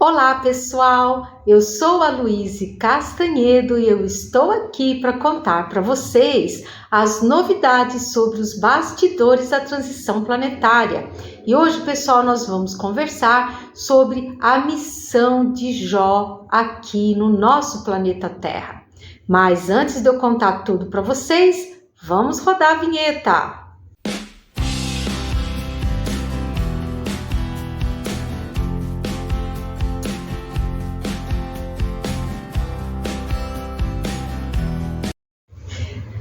Olá pessoal, eu sou a Luíse Castanhedo e eu estou aqui para contar para vocês as novidades sobre os bastidores da transição planetária. E hoje, pessoal, nós vamos conversar sobre a missão de Jó aqui no nosso planeta Terra. Mas antes de eu contar tudo para vocês, vamos rodar a vinheta!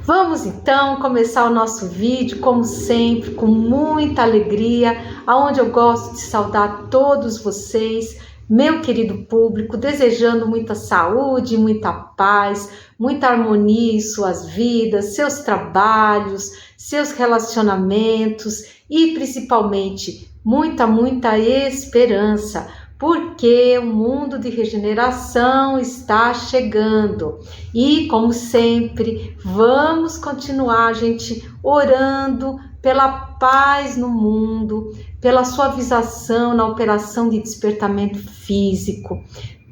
Vamos então começar o nosso vídeo, como sempre, com muita alegria, aonde eu gosto de saudar todos vocês, meu querido público, desejando muita saúde, muita paz, muita harmonia em suas vidas, seus trabalhos, seus relacionamentos e principalmente muita esperança, porque o mundo de regeneração está chegando. E, como sempre, vamos continuar, gente, orando pela paz no mundo, pela suavização na operação de despertamento físico,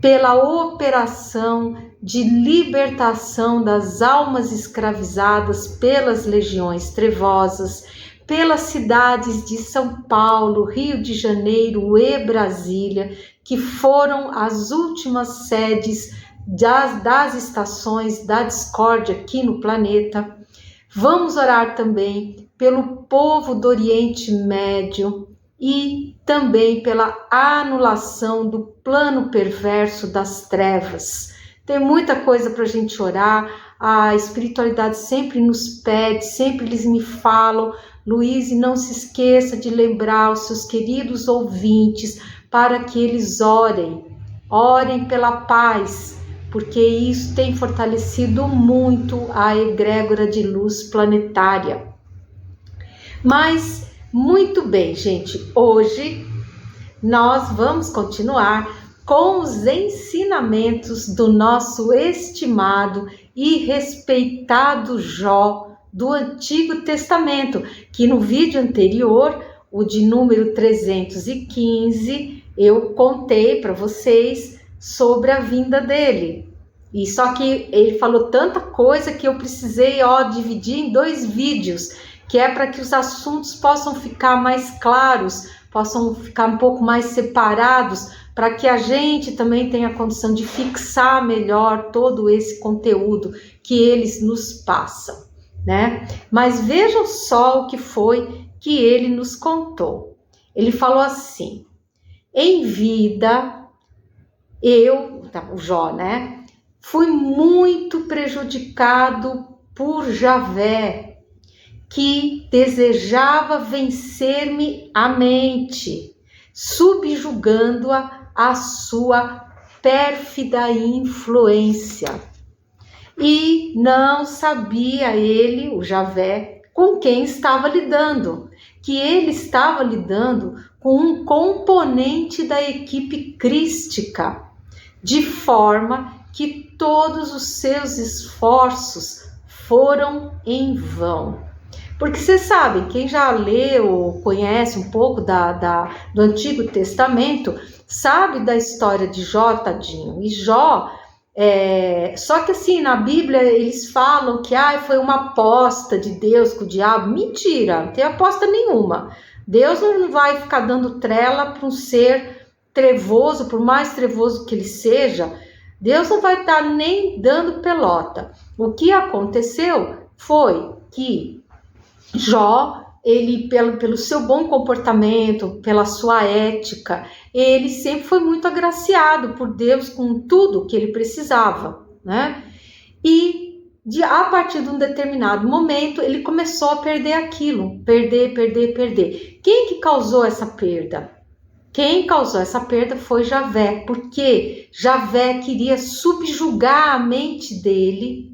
pela operação de libertação das almas escravizadas pelas legiões trevosas, pelas cidades de São Paulo, Rio de Janeiro e Brasília, que foram as últimas sedes das estações da discórdia aqui no planeta. Vamos orar também pelo povo do Oriente Médio e também pela anulação do plano perverso das trevas. Tem muita coisa para a gente orar, a espiritualidade sempre nos pede, sempre eles me falam: Luíse, não se esqueça de lembrar os seus queridos ouvintes para que eles orem pela paz, porque isso tem fortalecido muito a egrégora de luz planetária. Mas, muito bem, gente, hoje nós vamos continuar com os ensinamentos do nosso estimado e respeitado Jó do Antigo Testamento, que no vídeo anterior, o de número 315, eu contei para vocês sobre a vinda dele. E só que ele falou tanta coisa que eu precisei dividir em 2 vídeos, que é para que os assuntos possam ficar mais claros, possam ficar um pouco mais separados, para que a gente também tenha condição de fixar melhor todo esse conteúdo que eles nos passam, né? Mas vejam só o que foi que ele nos contou. Ele falou assim: em vida, o Jó, né? Fui muito prejudicado por Javé, que desejava vencer-me a mente, subjugando-a à sua pérfida influência. E não sabia ele, o Javé, com quem estava lidando, que ele estava lidando com um componente da equipe crística, de forma que todos os seus esforços foram em vão. Porque vocês sabem, quem já leu ou conhece um pouco do Antigo Testamento, sabe da história de Jó, tadinho. E Jó, só que assim, na Bíblia eles falam que foi uma aposta de Deus com o diabo. Mentira, não tem aposta nenhuma. Deus não vai ficar dando trela para um ser trevoso, por mais trevoso que ele seja. Deus não vai estar nem dando pelota. O que aconteceu foi que Jó, ele, pelo seu bom comportamento, pela sua ética, ele sempre foi muito agraciado por Deus com tudo que ele precisava, né? E a partir de um determinado momento, ele começou a perder aquilo, perder. Quem que causou essa perda? Quem causou essa perda foi Javé, porque Javé queria subjugar a mente dele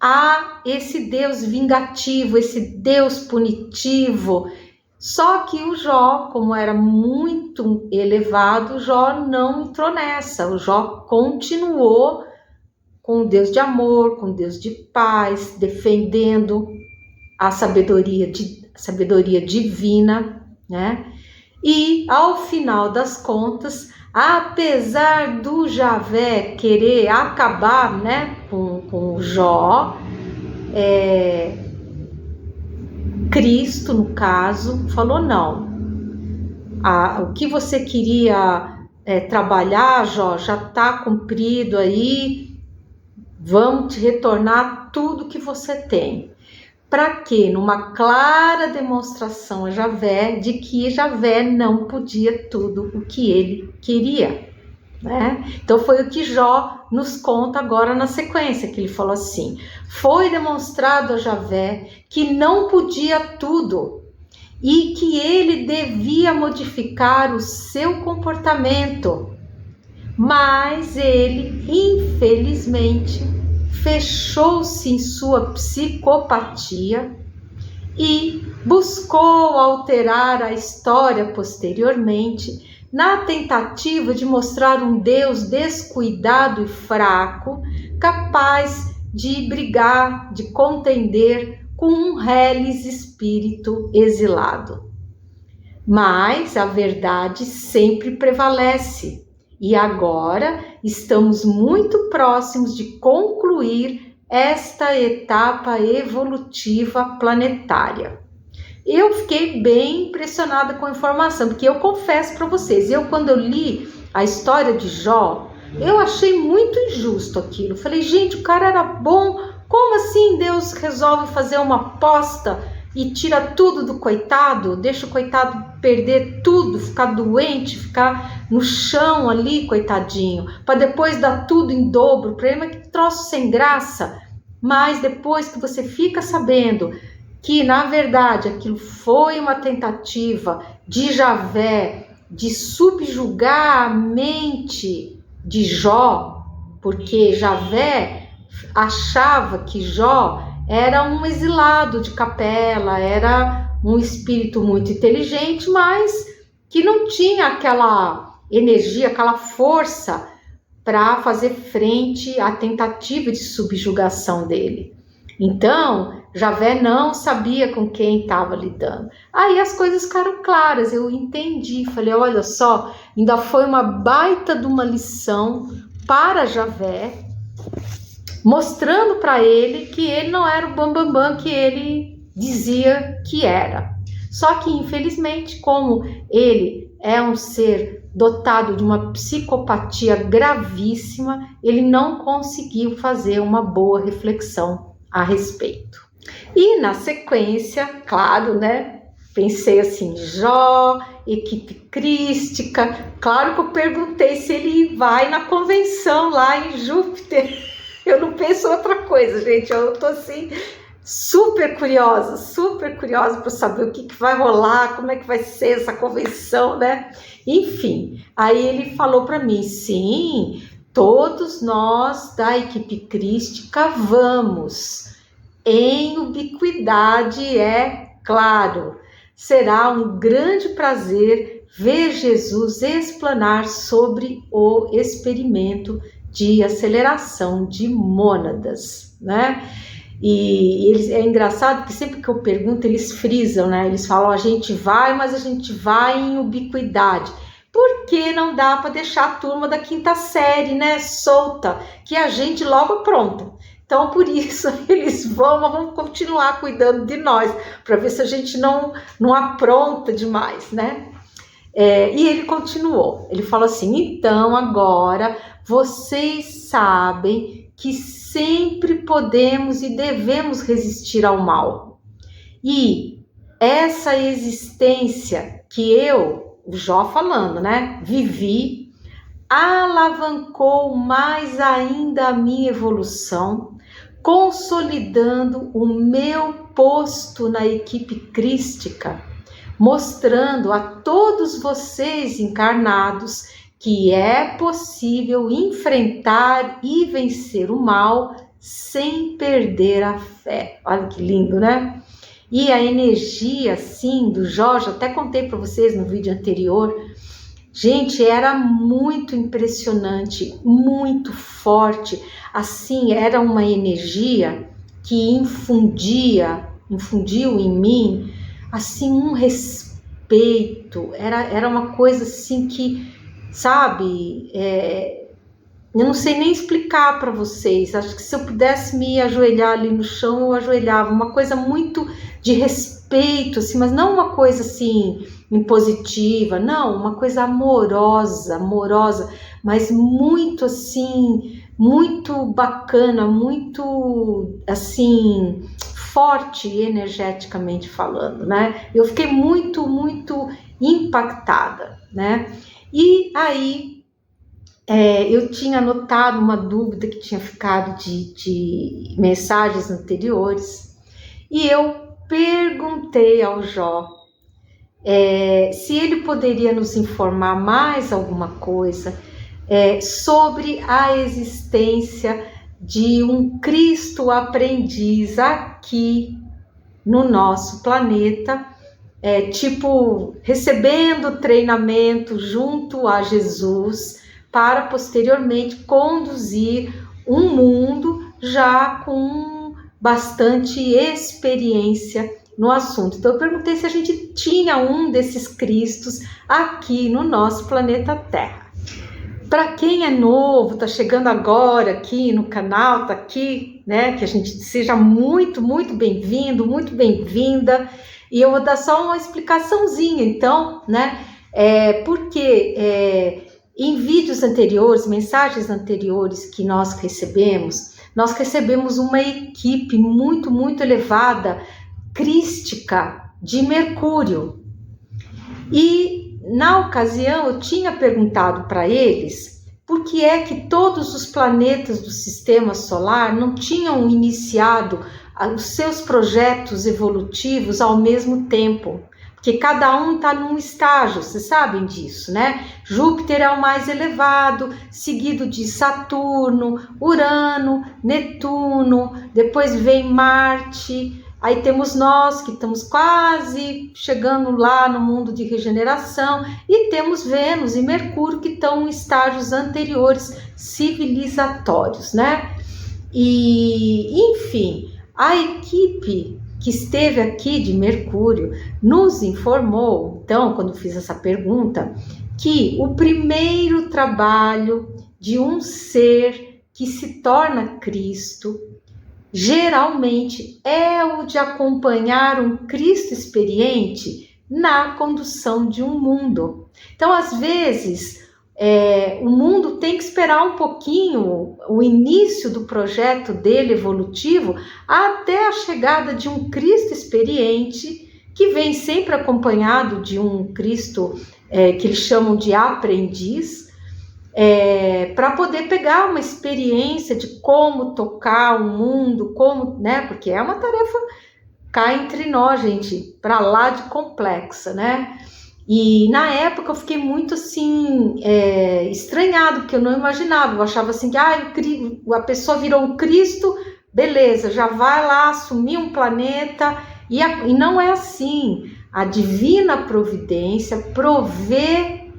a esse Deus vingativo, esse Deus punitivo. Só que o Jó, como era muito elevado, o Jó não entrou nessa. O Jó continuou com o Deus de amor, com o Deus de paz, defendendo a sabedoria divina, né? E ao final das contas, apesar do Javé querer acabar, né, com o Jó, Cristo, no caso, falou: não, o que você queria trabalhar, Jó, já está cumprido aí, vamos te retornar tudo que você tem. Para quê? Numa clara demonstração a Javé de que Javé não podia tudo o que ele queria, né? Então foi o que Jó nos conta agora na sequência, que ele falou assim: foi demonstrado a Javé que não podia tudo e que ele devia modificar o seu comportamento, mas ele, infelizmente, fechou-se em sua psicopatia e buscou alterar a história posteriormente na tentativa de mostrar um Deus descuidado e fraco, capaz de brigar, de contender com um reles espírito exilado. Mas a verdade sempre prevalece. E agora estamos muito próximos de concluir esta etapa evolutiva planetária. Eu fiquei bem impressionada com a informação, porque eu confesso para vocês, quando eu li a história de Jó, eu achei muito injusto aquilo. Falei, gente, o cara era bom, como assim Deus resolve fazer uma aposta e tira tudo do coitado, deixa o coitado perder tudo, ficar doente, ficar no chão ali, coitadinho, para depois dar tudo em dobro para ele? Mas que troço sem graça. Mas depois que você fica sabendo que, na verdade, aquilo foi uma tentativa de Javé de subjugar a mente de Jó, porque Javé achava que Jó era um exilado de capela, era um espírito muito inteligente, mas que não tinha aquela energia, aquela força para fazer frente à tentativa de subjugação dele. Então, Javé não sabia com quem estava lidando. Aí as coisas ficaram claras, eu entendi, falei, olha só, ainda foi uma baita de uma lição para Javé, mostrando para ele que ele não era o bambambam que ele dizia que era. Só que, infelizmente, como ele é um ser dotado de uma psicopatia gravíssima, ele não conseguiu fazer uma boa reflexão a respeito. E na sequência, claro, né, pensei assim, Jó, equipe crística, claro que eu perguntei se ele vai na convenção lá em Júpiter. Eu não penso outra coisa, gente, eu tô assim super curiosa para saber o que vai rolar, como é que vai ser essa convenção, né? Enfim, aí ele falou para mim, sim, todos nós da equipe crística vamos, em ubiquidade, é claro. Será um grande prazer ver Jesus explanar sobre o experimento de aceleração de mônadas, né? E é engraçado que sempre que eu pergunto, eles frisam, né? Eles falam, a gente vai, mas a gente vai em ubiquidade. Por que não dá para deixar a turma da quinta série, né, solta, que a gente logo apronta? Então, por isso, eles vão continuar cuidando de nós, para ver se a gente não apronta demais, né? E ele continuou, ele falou assim, então agora vocês sabem que sempre podemos e devemos resistir ao mal. E essa existência que o Jó falando, né, vivi, alavancou mais ainda a minha evolução, consolidando o meu posto na equipe crística, mostrando a todos vocês encarnados que é possível enfrentar e vencer o mal sem perder a fé. Olha que lindo, né? E a energia, sim, do Jorge, até contei para vocês no vídeo anterior, gente, era muito impressionante, muito forte, assim, era uma energia que infundiu em mim, assim, um respeito peito, era uma coisa assim que, sabe, eu não sei nem explicar para vocês. Acho que se eu pudesse me ajoelhar ali no chão, eu ajoelhava. Uma coisa muito de respeito, assim, mas não uma coisa assim impositiva, não, uma coisa amorosa, mas muito assim, muito bacana, muito assim forte energeticamente falando, né? Eu fiquei muito impactada, né? E aí eu tinha anotado uma dúvida que tinha ficado de mensagens anteriores, e eu perguntei ao Jó se ele poderia nos informar mais alguma coisa sobre a existência de um Cristo aprendiz aqui no nosso planeta, tipo, recebendo treinamento junto a Jesus, para posteriormente conduzir um mundo já com bastante experiência no assunto. Então eu perguntei se a gente tinha um desses Cristos aqui no nosso planeta Terra. Para quem é novo, está chegando agora aqui no canal, está aqui, né? Que a gente seja muito bem-vindo, muito bem-vinda. E eu vou dar só uma explicaçãozinha, então, né? Porque em vídeos anteriores, mensagens anteriores que nós recebemos uma equipe muito elevada, crística, de Mercúrio. E na ocasião eu tinha perguntado para eles por que é que todos os planetas do sistema solar não tinham iniciado os seus projetos evolutivos ao mesmo tempo. Porque cada um está num estágio, vocês sabem disso, né? Júpiter é o mais elevado, seguido de Saturno, Urano, Netuno, depois vem Marte, aí temos nós que estamos quase chegando lá no mundo de regeneração, e temos Vênus e Mercúrio que estão em estágios anteriores civilizatórios, né? E, enfim, a equipe que esteve aqui de Mercúrio nos informou, então, quando fiz essa pergunta, que o primeiro trabalho de um ser que se torna Cristo, geralmente é o de acompanhar um Cristo experiente na condução de um mundo. Então, às vezes, o mundo tem que esperar um pouquinho o início do projeto dele evolutivo até a chegada de um Cristo experiente, que vem sempre acompanhado de um Cristo que eles chamam de aprendiz, para poder pegar uma experiência de como tocar o mundo, como, né? Porque é uma tarefa cá entre nós, gente, para lá de complexa, né? E na época eu fiquei muito assim, estranhado, porque eu não imaginava, eu achava assim que a pessoa virou um Cristo, beleza, já vai lá assumir um planeta, e não é assim. A divina providência provê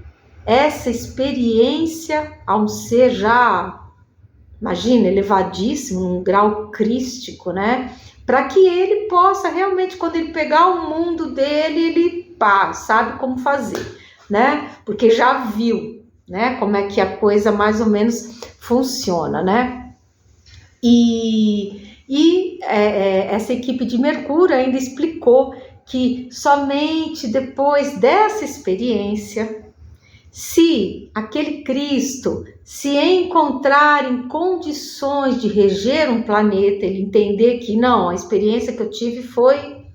essa experiência a um ser já, imagina, elevadíssimo, num grau crístico, né? Para que ele possa realmente, quando ele pegar o mundo dele, ele sabe como fazer, né? Porque já viu, né? Como é que a coisa mais ou menos funciona, né? E essa equipe de Mercúrio ainda explicou que somente depois dessa experiência, se aquele Cristo se encontrar em condições de reger um planeta, ele entender que não, a experiência que eu tive foi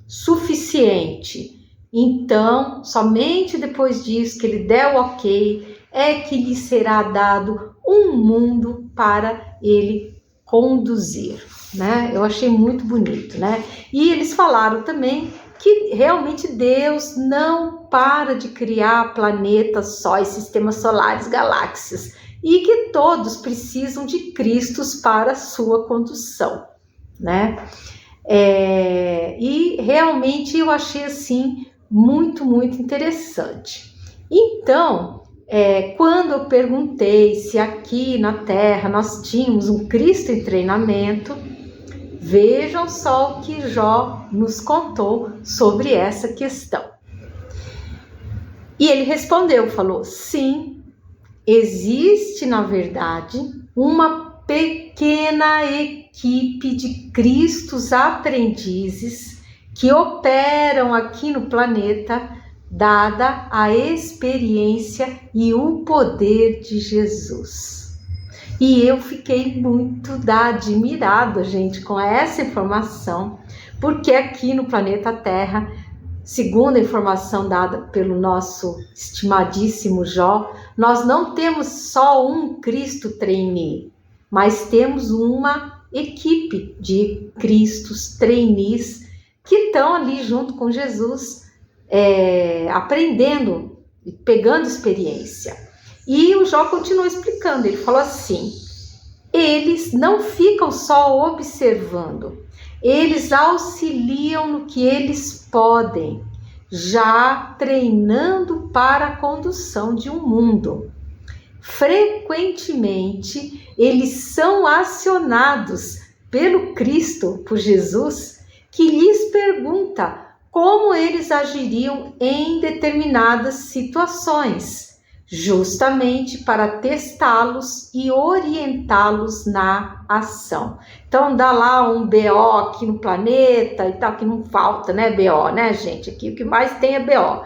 suficiente. Então, somente depois disso que ele der o ok, é que lhe será dado um mundo para ele conduzir, né? Eu achei muito bonito, né? E eles falaram também que realmente Deus não para de criar planetas, sóis, sistemas solares, galáxias, e que todos precisam de Cristos para a sua condução, né? E realmente eu achei assim muito interessante. Então, quando eu perguntei se aqui na Terra nós tínhamos um Cristo em treinamento, vejam só o que Jó nos contou sobre essa questão. E ele respondeu, falou: sim, existe na verdade uma pequena equipe de Cristos aprendizes que operam aqui no planeta, dada a experiência e o poder de Jesus. E eu fiquei muito admirada, gente, com essa informação, porque aqui no planeta Terra, segundo a informação dada pelo nosso estimadíssimo Jó, nós não temos só um Cristo trainee, mas temos uma equipe de Cristos trainees que estão ali junto com Jesus, aprendendo, pegando experiência. E o Jó continuou explicando, ele falou assim: eles não ficam só observando, eles auxiliam no que eles podem, já treinando para a condução de um mundo. Frequentemente, eles são acionados pelo Cristo, por Jesus, que lhes pergunta como eles agiriam em determinadas situações, justamente para testá-los e orientá-los na ação. Então dá lá um BO aqui no planeta e tal, que não falta, né, BO, né, gente? Aqui o que mais tem é BO.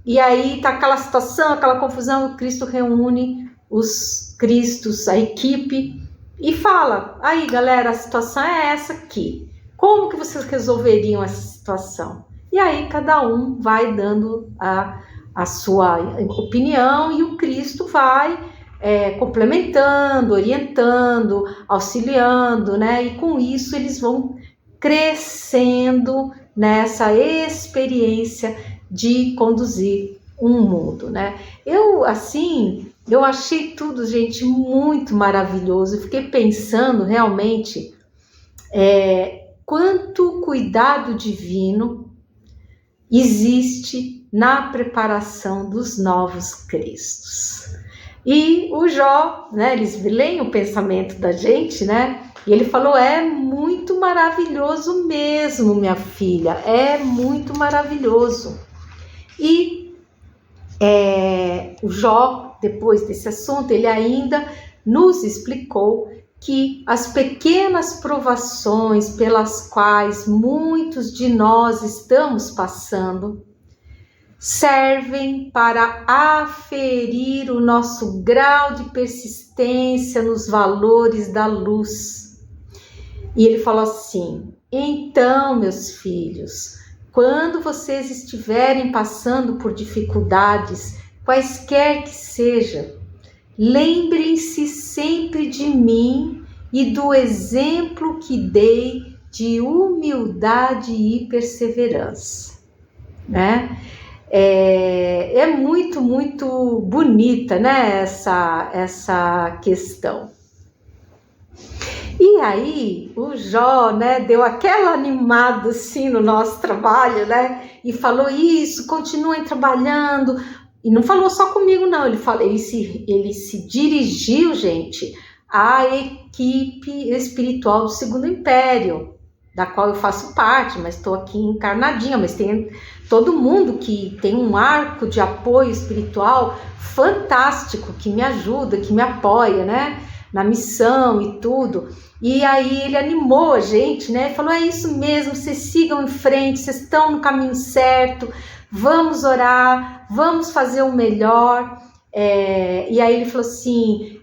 E aí tá aquela situação, aquela confusão, o Cristo reúne os Cristos, a equipe, e fala: aí galera, a situação é essa aqui. Como que vocês resolveriam essa situação? E aí cada um vai dando a sua opinião e o Cristo vai complementando, orientando, auxiliando, né? E com isso eles vão crescendo nessa experiência de conduzir um mundo, né? Eu achei tudo, gente, muito maravilhoso. Eu fiquei pensando realmente quanto cuidado divino existe na preparação dos novos Cristos. E o Jó, né, eles leem o pensamento da gente, né? E ele falou: é muito maravilhoso mesmo, minha filha, é muito maravilhoso. E o Jó, depois desse assunto, ele ainda nos explicou que as pequenas provações pelas quais muitos de nós estamos passando servem para aferir o nosso grau de persistência nos valores da luz. E ele falou assim: então, meus filhos, quando vocês estiverem passando por dificuldades, quaisquer que sejam, lembrem-se sempre de mim e do exemplo que dei de humildade e perseverança, né? É muito, muito bonita, né, essa questão. E aí o Jó, né, deu aquela animada assim no nosso trabalho, né, e falou: isso, continuem trabalhando. E não falou só comigo, não. Ele se dirigiu, gente, à equipe espiritual do Segundo Império, da qual eu faço parte, mas estou aqui encarnadinha, mas tem todo mundo que tem um arco de apoio espiritual fantástico, que me ajuda, que me apoia, né, na missão e tudo. E aí ele animou a gente, né, falou: é isso mesmo, vocês sigam em frente, vocês estão no caminho certo, vamos orar, vamos fazer o melhor. E aí ele falou assim,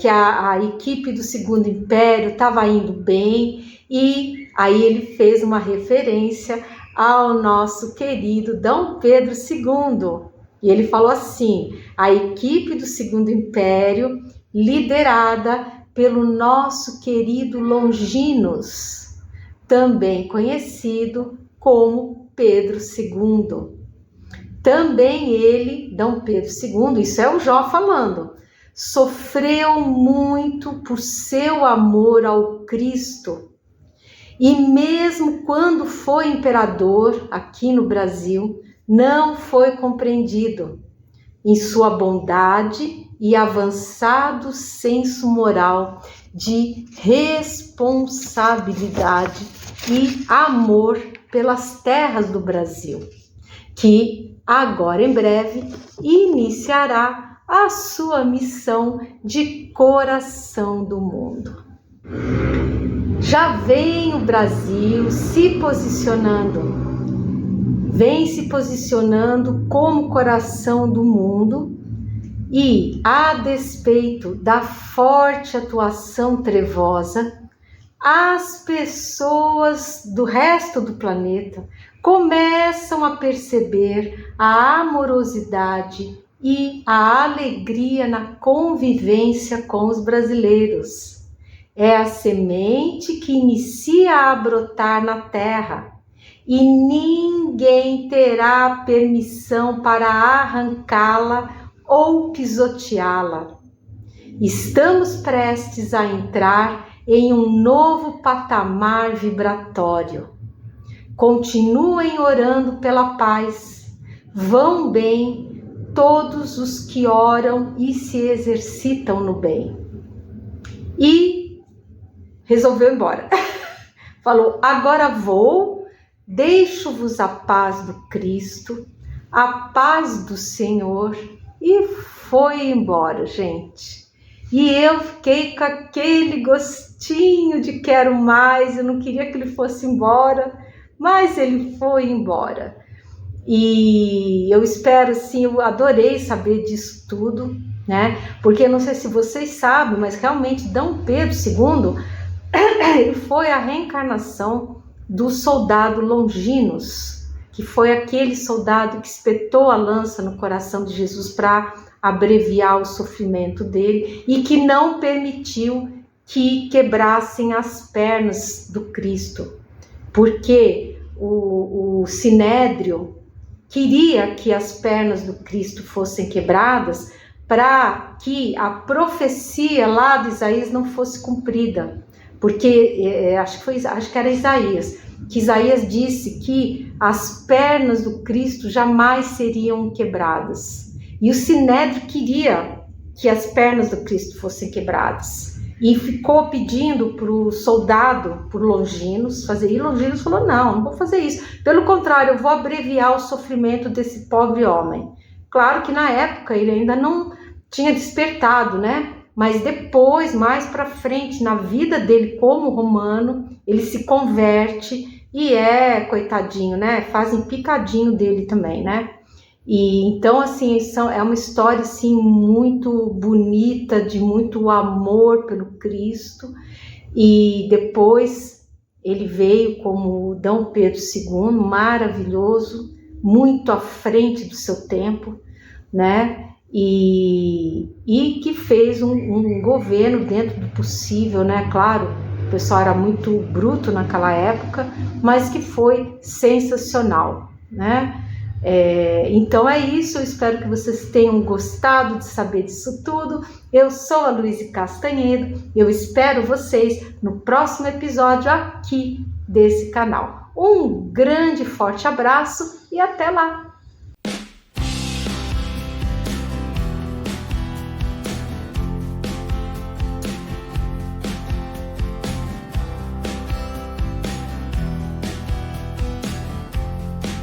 que a equipe do Segundo Império estava indo bem, e aí ele fez uma referência ao nosso querido Dom Pedro II, e ele falou assim: a equipe do Segundo Império, liderada pelo nosso querido Longinos, também conhecido como Pedro II. Também ele, Dom Pedro II, isso é o Jó falando, sofreu muito por seu amor ao Cristo. E mesmo quando foi imperador aqui no Brasil, não foi compreendido em sua bondade e avançado senso moral de responsabilidade e amor pelas terras do Brasil, que agora em breve iniciará a sua missão de coração do mundo. Já vem o Brasil se posicionando como coração do mundo e, a despeito da forte atuação trevosa, as pessoas do resto do planeta começam a perceber a amorosidade e a alegria na convivência com os brasileiros. É a semente que inicia a brotar na terra e ninguém terá permissão para arrancá-la ou pisoteá-la. Estamos prestes a entrar em um novo patamar vibratório. Continuem orando pela paz. Vão bem todos os que oram e se exercitam no bem. E resolveu ir embora. Falou, agora vou, deixo-vos a paz do Cristo, a paz do Senhor, e foi embora, gente. E eu fiquei com aquele gostinho de quero mais, eu não queria que ele fosse embora, mas ele foi embora. E eu espero, assim, eu adorei saber disso tudo, né? Porque eu não sei se vocês sabem, mas realmente D. Pedro II, ele foi a reencarnação do soldado Longinos, que foi aquele soldado que espetou a lança no coração de Jesus para abreviar o sofrimento dele e que não permitiu que quebrassem as pernas do Cristo, porque o Sinédrio queria que as pernas do Cristo fossem quebradas para que a profecia lá de Isaías não fosse cumprida, porque acho que era Isaías, que Isaías disse que as pernas do Cristo jamais seriam quebradas. E o Sinédrio queria que as pernas do Cristo fossem quebradas. E ficou pedindo para o soldado, por Longinos, fazer. E Longinos falou, não vou fazer isso. Pelo contrário, eu vou abreviar o sofrimento desse pobre homem. Claro que na época ele ainda não tinha despertado, né? Mas depois, mais para frente, na vida dele como romano, ele se converte e coitadinho, né? Fazem picadinho dele também, né? E então, assim, é uma história, assim, muito bonita, de muito amor pelo Cristo. E depois ele veio como D. Pedro II, maravilhoso, muito à frente do seu tempo, né? E que fez um governo dentro do possível, né? Claro, o pessoal era muito bruto naquela época, mas que foi sensacional, né? Então é isso, eu espero que vocês tenham gostado de saber disso tudo. Eu sou a Luíse Castanhedo, eu espero vocês no próximo episódio aqui desse canal. Um grande forte abraço e até lá!